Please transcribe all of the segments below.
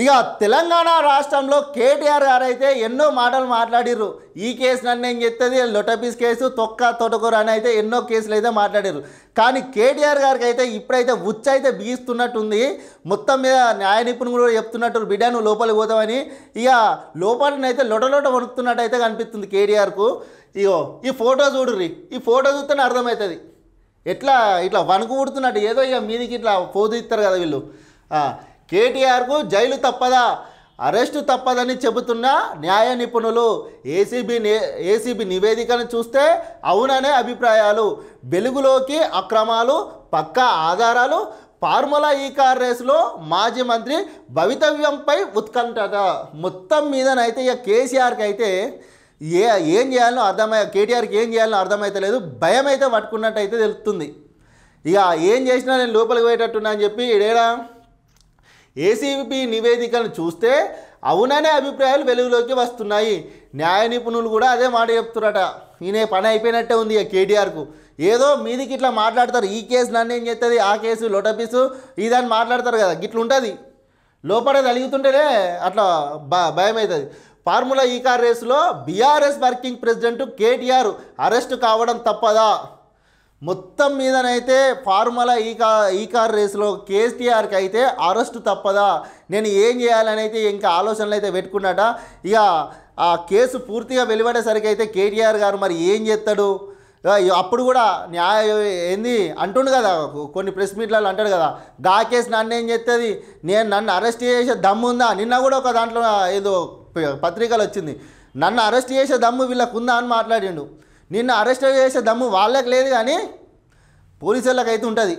ఇక తెలంగాణ రాష్ట్రంలో కేటీఆర్ గారు అయితే ఎన్నో మాటలు మాట్లాడిర్రు. ఈ కేసు నన్ను ఏం చెప్తుంది, లొటపీస్ కేసు, తొక్క తోటకూర అని అయితే ఎన్నో కేసులు అయితే మాట్లాడారు. కానీ కేటీఆర్ గారికి అయితే ఇప్పుడైతే ఉచ్చ అయితే బిగిస్తున్నట్టుంది. మొత్తం మీద న్యాయ నిపుణులు కూడా చెప్తున్నట్టు, బిడ్డ నువ్వు లోపలికి పోతామని. ఇక లోపలనైతే లొట వణుకుతున్నట్టు అయితే కనిపిస్తుంది కేటీఆర్కు. ఇగో ఈ ఫోటో చూడుర్రి, ఈ ఫోటో చూస్తేనే అర్థమవుతుంది ఎట్లా ఇట్లా వణుకు పుడుతున్నట్టు. ఏదో ఇక మీదికి ఇట్లా పోదు ఇస్తారు కదా వీళ్ళు. కేటీఆర్కు జైలు తప్పదా, అరెస్టు తప్పదని చెబుతున్న న్యాయ నిపుణులు. ఏసీబీ నివేదికను చూస్తే అవుననే అభిప్రాయాలు. వెలుగులోకి అక్రమాలు, పక్కా ఆధారాలు. ఫార్ములా ఈ కార్ రేసులో మాజీ మంత్రి భవితవ్యంపై ఉత్కంఠత. మొత్తం మీదనైతే ఇక కేసీఆర్కి అయితే ఏం చేయాలో కేటీఆర్కి ఏం చేయాలో అర్థమైతలేదు. భయం అయితే పట్టుకున్నట్టు అయితే తెలుస్తుంది. ఇక ఏం చేసినా నేను లోపలికి పోయేటట్టున్నా అని చెప్పి ఇడేడా ఏసీబీ నివేదికను చూస్తే అవుననే అభిప్రాయాలు వెలుగులోకి వస్తున్నాయి. న్యాయ నిపుణులు కూడా అదే మాట చెప్తున్నారట. ఈయన పని అయిపోయినట్టే ఉంది ఇక కేటీఆర్కు. ఏదో మీదికి ఇట్లా మాట్లాడతారు, ఈ కేసు నన్ను ఏం చేస్తుంది, ఆ కేసు లొటపీసు ఇదని మాట్లాడతారు కదా, గిట్ల ఉంటుంది. లోపల తలుగుతుంటేనే అట్లా భయం అవుతుంది. ఫార్ములా ఈ కార్ రేసులో BRS working president KTR arrest కావడం తప్పదా. మొత్తం మీదనైతే ఫార్ములా ఈ కార్ రేసులో కేసీఆర్కి అయితే అరెస్టు తప్పదా, నేను ఏం చేయాలని అయితే ఇంకా ఆలోచనలు అయితే పెట్టుకున్నట. ఇక ఆ కేసు పూర్తిగా వెలువడేసరికి అయితే కేటీఆర్ గారు మరి ఏం చేస్తాడు. అప్పుడు కూడా ఏంది అంటుండు కదా, కొన్ని ప్రెస్ మీట్లలో అంటాడు కదా, గా కేసు నన్ను ఏం చేస్తుంది, నన్ను అరెస్ట్ చేసే దమ్ము ఉందా. నిన్న కూడా ఒక దాంట్లో ఏదో పత్రికలు వచ్చింది, నన్ను అరెస్ట్ చేసే దమ్ము వీళ్ళకు ఉందా అని మాట్లాడిండు. నిన్ను అరెస్ట్ చేసే దమ్ము వాళ్ళకి లేదు కానీ పోలీసులకు అయితే ఉంటుంది.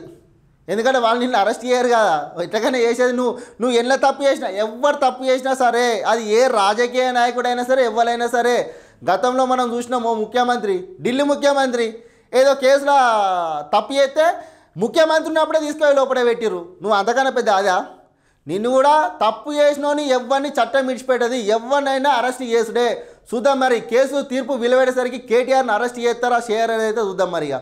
ఎందుకంటే వాళ్ళు నిన్ను అరెస్ట్ చేయరు కదా, ఎట్లకైనా చేసేది నువ్వు ఎట్లా తప్పు చేసినా, ఎవరు తప్పు చేసినా సరే, అది ఏ రాజకీయ నాయకుడైనా సరే, ఎవరైనా సరే. గతంలో మనం చూసినాము ముఖ్యమంత్రి, ఢిల్లీ ముఖ్యమంత్రి ఏదో కేసులో తప్పు చేస్తే ముఖ్యమంత్రి ఉన్నప్పుడే తీసుకెళ్ళి లోపలే పెట్టిర్రు. నువ్వు అంతకన్నా పెద్ద అదా. నిన్ను కూడా తప్పు చేసినోని ఎవరిని చట్టం విడిచిపెట్టది, ఎవరినైనా అరెస్ట్ చేసుడే. చూద్దాం మరి కేసు తీర్పు వెలువడేసరికి కేటీఆర్ని అరెస్ట్ చేస్తారా చేయరని అయితే చూద్దాం మరి. ఇక